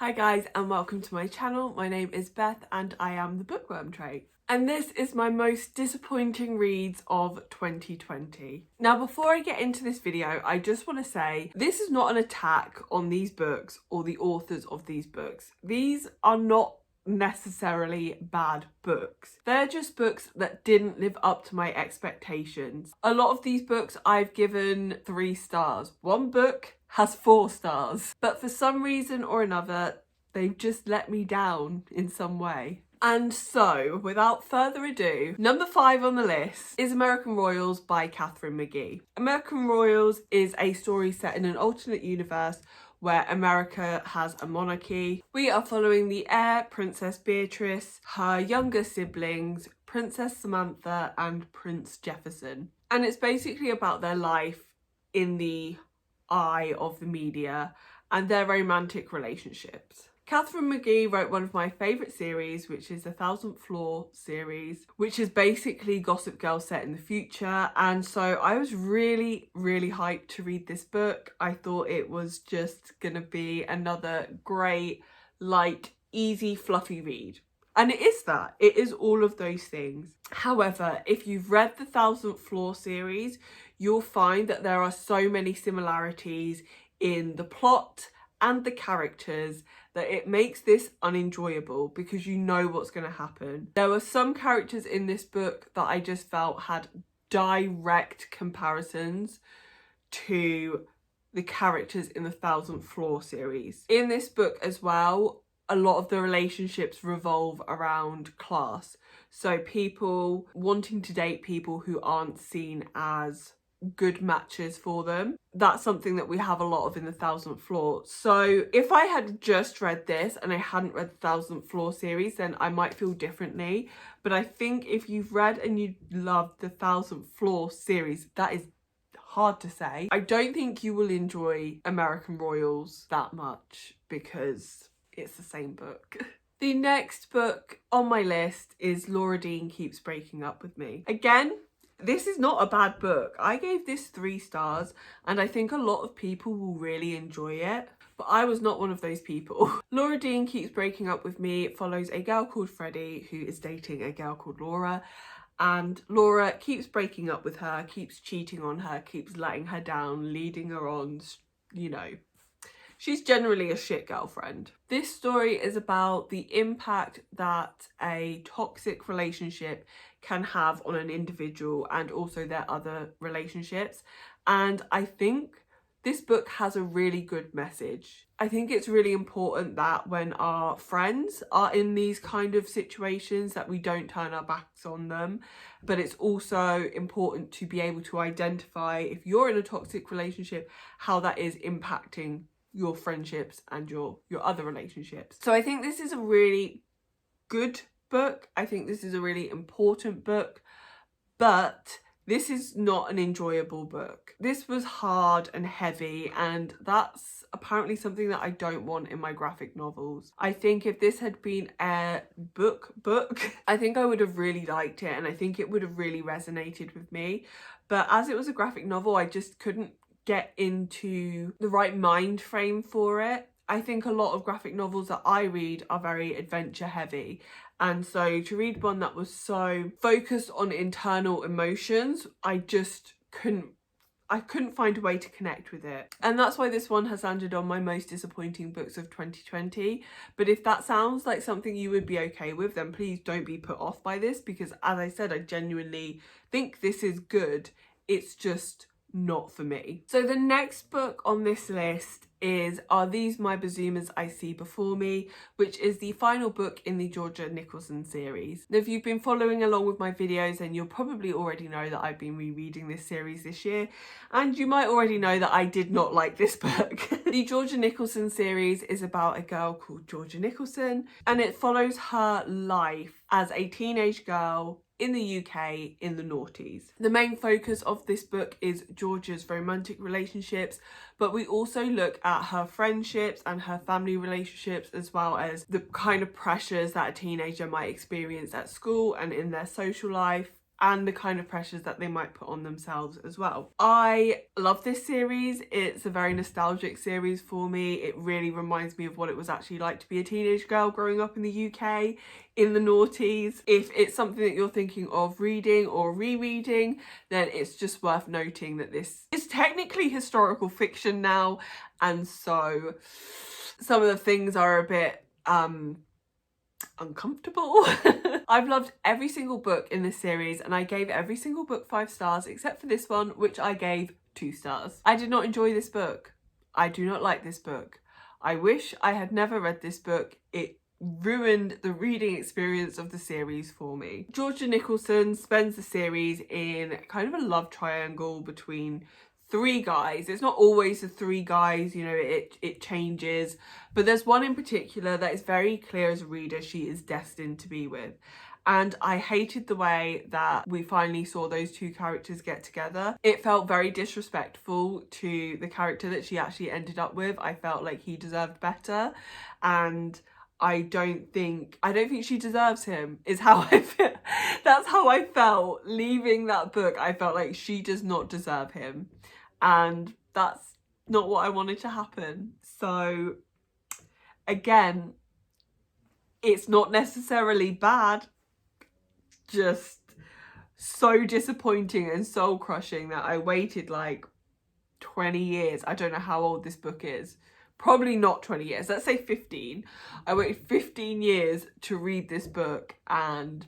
Hi guys and welcome to my channel. My name is Beth and I am the Bookworm Trait. And this is my most disappointing reads of 2020. Now before I get into this video, I just want to say this is not an attack on these books or the authors of these books. These are not necessarily bad books. They're just books that didn't live up to my expectations. A lot of these books I've given 3 stars. One book has 4 stars, but for some reason or another they've just let me down in some way. And so without further ado, number 5 on the list is American Royals by Catherine McGee. American Royals is a story set in an alternate universe where America has a monarchy. We are following the heir, Princess Beatrice, her younger siblings, Princess Samantha and Prince Jefferson. And it's basically about their life in the eye of the media and their romantic relationships. Catherine McGee wrote one of my favourite series, which is the 1000th Floor series, which is basically Gossip Girl set in the future. And so I was really hyped to read this book. I thought it was just gonna be another great, light, easy, fluffy read. And it is that. It is all of those things. However, if you've read the 1000th Floor series, you'll find that there are so many similarities in the plot and the characters that it makes this unenjoyable because you know what's going to happen. There were some characters in this book that I just felt had direct comparisons to the characters in the 1000th Floor series. In this book as well, a lot of the relationships revolve around class. So people wanting to date people who aren't seen as good matches for them. That's something that we have a lot of in the 1000th Floor. So if I had just read this and I hadn't read the 1000th Floor series, then I might feel differently. But I think if you've read and you love the 1000th Floor series, that is hard to say. I don't think you will enjoy American Royals that much because it's the same book. The next book on my list is Laura Dean Keeps Breaking Up With Me. Again, this is not a bad book. I gave this 3 stars and I think a lot of people will really enjoy it, but I was not one of those people. Laura Dean Keeps Breaking Up With Me follows a girl called Freddie who is dating a girl called Laura, and Laura keeps breaking up with her, keeps cheating on her, keeps letting her down, leading her on, you know. She's generally a shit girlfriend. This story is about the impact that a toxic relationship can have on an individual and also their other relationships. And I think this book has a really good message. I think it's really important that when our friends are in these kind of situations that we don't turn our backs on them. But it's also important to be able to identify, if you're in a toxic relationship, how that is impacting your friendships and your other relationships. So I think this is a really good book. I think this is a really important book, but this is not an enjoyable book. This was hard and heavy, and that's apparently something that I don't want in my graphic novels. I think if this had been a book, I think I would have really liked it and I think it would have really resonated with me. But as it was a graphic novel, I just couldn't get into the right mind frame for it. I think a lot of graphic novels that I read are very adventure heavy, and so to read one that was so focused on internal emotions, I just couldn't find a way to connect with it. And that's why this one has landed on my most disappointing books of 2020. But if that sounds like something you would be okay with, then please don't be put off by this, because as I said, I genuinely think this is good. It's just not for me. So the next book on this list is Are These My Bazumas I See Before Me, which is the final book in the Georgia Nicholson series. Now, if you've been following along with my videos, then you'll probably already know that I've been rereading this series this year, and you might already know that I did not like this book. The Georgia Nicholson series is about a girl called Georgia Nicholson, and it follows her life as a teenage girl in the UK in the noughties. The main focus of this book is Georgia's romantic relationships, but we also look at her friendships and her family relationships, as well as the kind of pressures that a teenager might experience at school and in their social life. and the kind of pressures that they might put on themselves as well. I love this series. It's a very nostalgic series for me. It really reminds me of what it was actually like to be a teenage girl growing up in the UK in the noughties. If it's something that you're thinking of reading or rereading, then it's just worth noting that this is technically historical fiction now, and so some of the things are a bit uncomfortable. I've loved every single book in this series, and I gave every single book 5 stars except for this one, which I gave 2 stars. I did not enjoy this book. I do not like this book. I wish I had never read this book. It ruined the reading experience of the series for me. Georgia Nicholson spends the series in kind of a love triangle between 3 guys. It's not always the 3 guys, you know, it changes, but there's one in particular that is very clear as a reader she is destined to be with. And I hated the way that we finally saw those 2 characters get together. It felt very disrespectful to the character that she actually ended up with. I felt like he deserved better, and I don't think she deserves him, is how I feel. That's how I felt leaving that book. I felt like she does not deserve him, and that's not what I wanted to happen. So again, it's not necessarily bad, just so disappointing and soul crushing that I waited like 20 years. I don't know how old this book is. Probably not 20 years. Let's say 15. I waited 15 years to read this book, and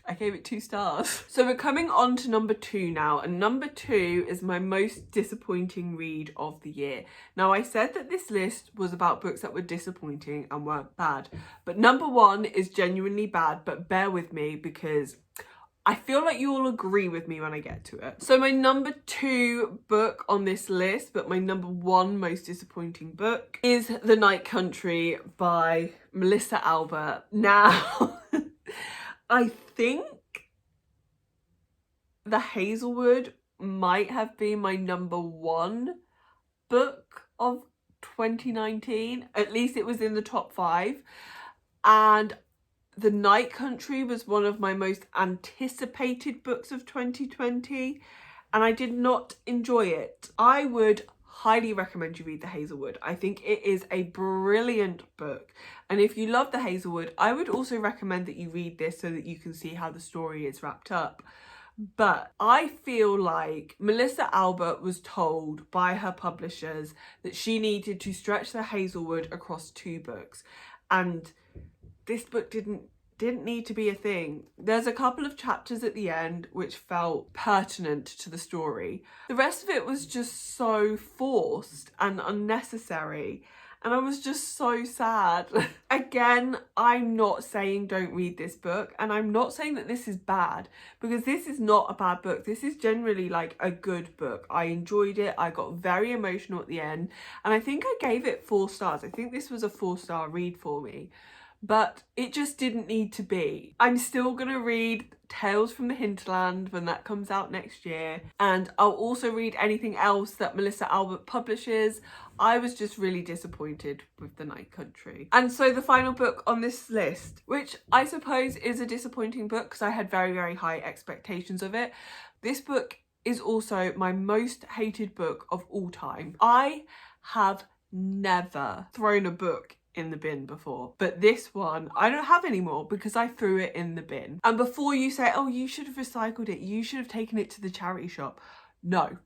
I gave it 2 stars. So we're coming on to number 2 now, and number 2 is my most disappointing read of the year. Now, I said that this list was about books that were disappointing and weren't bad, but number 1 is genuinely bad, but bear with me because I feel like you will agree with me when I get to it. So my number 2 book on this list, but my number 1 most disappointing book, is The Night Country by Melissa Albert. Now, I think The Hazelwood might have been my number 1 book of 2019. At least it was in the top 5. And The Night Country was one of my most anticipated books of 2020, and I did not enjoy it. I would highly recommend you read The Hazelwood. I think it is a brilliant book, and if you love The Hazelwood, I would also recommend that you read this so that you can see how the story is wrapped up. But I feel like Melissa Albert was told by her publishers that she needed to stretch The Hazelwood across 2 books, and this book didn't need to be a thing. There's a couple of chapters at the end which felt pertinent to the story. The rest of it was just so forced and unnecessary, and I was just so sad. Again, I'm not saying don't read this book, and I'm not saying that this is bad, because this is not a bad book. This is generally like a good book. I enjoyed it. I got very emotional at the end, and I think I gave it 4 stars. I think this was a 4-star read for me. But it just didn't need to be. I'm still going to read Tales from the Hinterland when that comes out next year. And I'll also read anything else that Melissa Albert publishes. I was just really disappointed with The Night Country. And so the final book on this list, which I suppose is a disappointing book because I had very, very high expectations of it. This book is also my most hated book of all time. I have never thrown a book in the bin before, but this one I don't have anymore because I threw it in the bin. And before you say, oh, you should have recycled it, you should have taken it to the charity shop. No,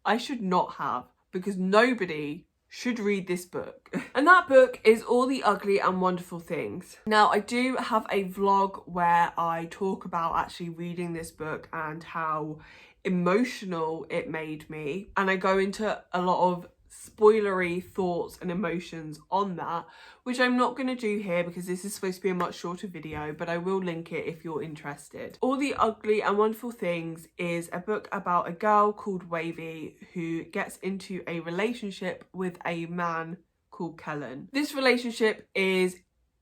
I should not have, because nobody should read this book. And that book is All the Ugly and Wonderful Things. Now, I do have a vlog where I talk about actually reading this book and how emotional it made me, and I go into a lot of spoilery thoughts and emotions on that, which I'm not going to do here because this is supposed to be a much shorter video, but I will link it if you're interested. All the Ugly and Wonderful Things is a book about a girl called Wavy who gets into a relationship with a man called Kellen. This relationship is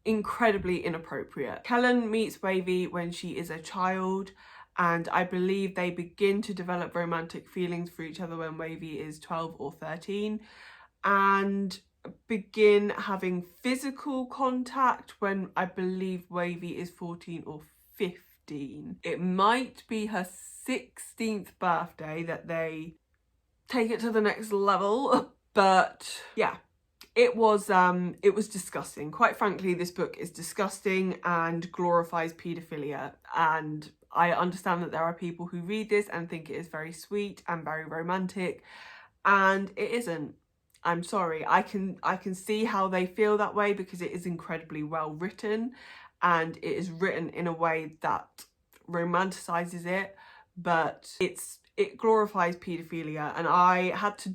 incredibly inappropriate. Kellen meets Wavy when she is a child, and I believe they begin to develop romantic feelings for each other when Wavy is 12 or 13, and begin having physical contact when I believe Wavy is 14 or 15. 15. It might be her 16th birthday that they take it to the next level, but yeah. It was disgusting. Quite frankly, this book is disgusting and glorifies paedophilia, and I understand that there are people who read this and think it is very sweet and very romantic, and it isn't. I'm sorry. I can see how they feel that way because it is incredibly well written, and it is written in a way that romanticizes it, but it glorifies paedophilia, and I had to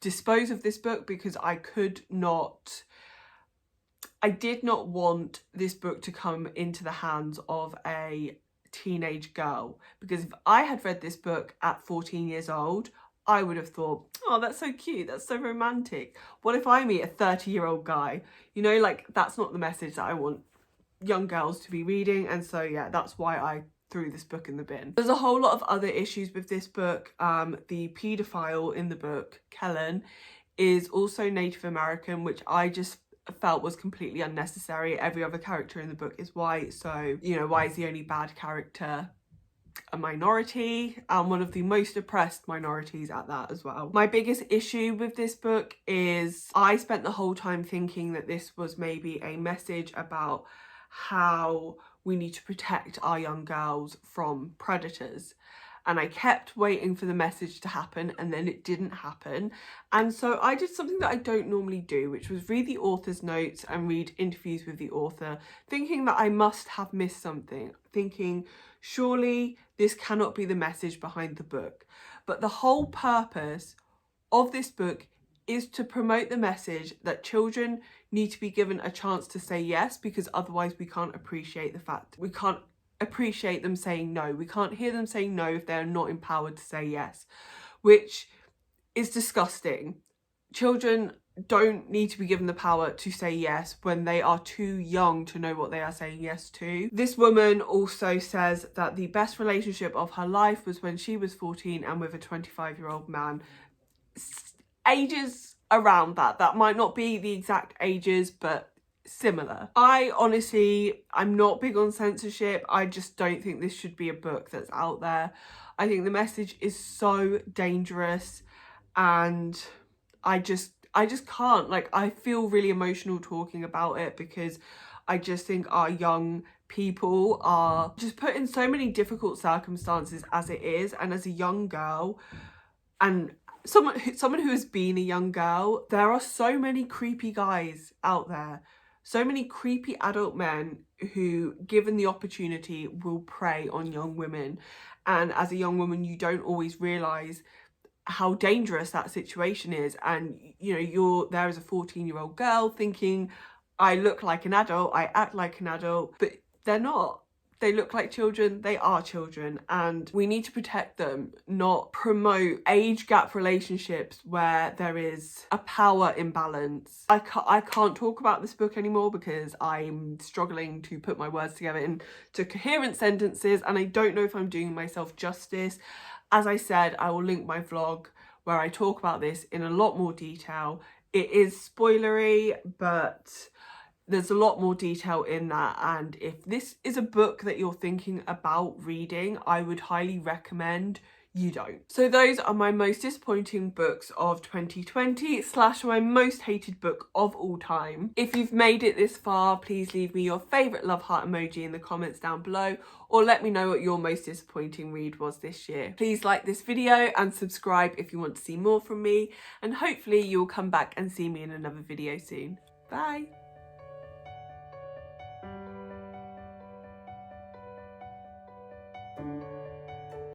dispose of this book because I did not want this book to come into the hands of a teenage girl, because if I had read this book at 14 years old, I would have thought, oh, that's so cute, that's so romantic. What if I meet a 30-year-old guy? You know, like, that's not the message that I want young girls to be reading. And so yeah, that's why I threw this book in the bin. There's a whole lot of other issues with this book. The paedophile in the book, Kellen, is also Native American, which I just felt was completely unnecessary. Every other character in the book is white, so, you know, why is the only bad character a minority, and one of the most oppressed minorities at that as well. My biggest issue with this book is I spent the whole time thinking that this was maybe a message about how we need to protect our young girls from predators, and I kept waiting for the message to happen, and then it didn't happen. And so I did something that I don't normally do, which was read the author's notes and read interviews with the author, thinking that I must have missed something, thinking surely this cannot be the message behind the book. But the whole purpose of this book is to promote the message that children need to be given a chance to say yes, because otherwise we can't appreciate the fact, we can't appreciate them saying no. We can't hear them saying no if they're not empowered to say yes, which is disgusting. Children don't need to be given the power to say yes when they are too young to know what they are saying yes to. This woman also says that the best relationship of her life was when she was 14 and with a 25-year-old man. Ages around that might not be the exact ages, but similar. I'm not big on censorship. I just don't think this should be a book that's out there. I think the message is so dangerous, and I just can't. Like, I feel really emotional talking about it because I just think our young people are just put in so many difficult circumstances as it is, and as a young girl and someone who has been a young girl, there are so many creepy guys out there, so many creepy adult men who, given the opportunity, will prey on young women. And as a young woman, you don't always realise how dangerous that situation is. And, you know, you're there as a 14-year-old girl thinking, I look like an adult, I act like an adult, but they're not. They look like children, they are children, and we need to protect them, not promote age gap relationships where there is a power imbalance. I can't talk about this book anymore because I'm struggling to put my words together into coherent sentences, and I don't know if I'm doing myself justice. As I said, I will link my vlog where I talk about this in a lot more detail. It is spoilery, but there's a lot more detail in that, and if this is a book that you're thinking about reading, I would highly recommend you don't. So those are my most disappointing books of 2020 / my most hated book of all time. If you've made it this far, please leave me your favourite love heart emoji in the comments down below, or let me know what your most disappointing read was this year. Please like this video and subscribe if you want to see more from me, and hopefully you'll come back and see me in another video soon. Bye!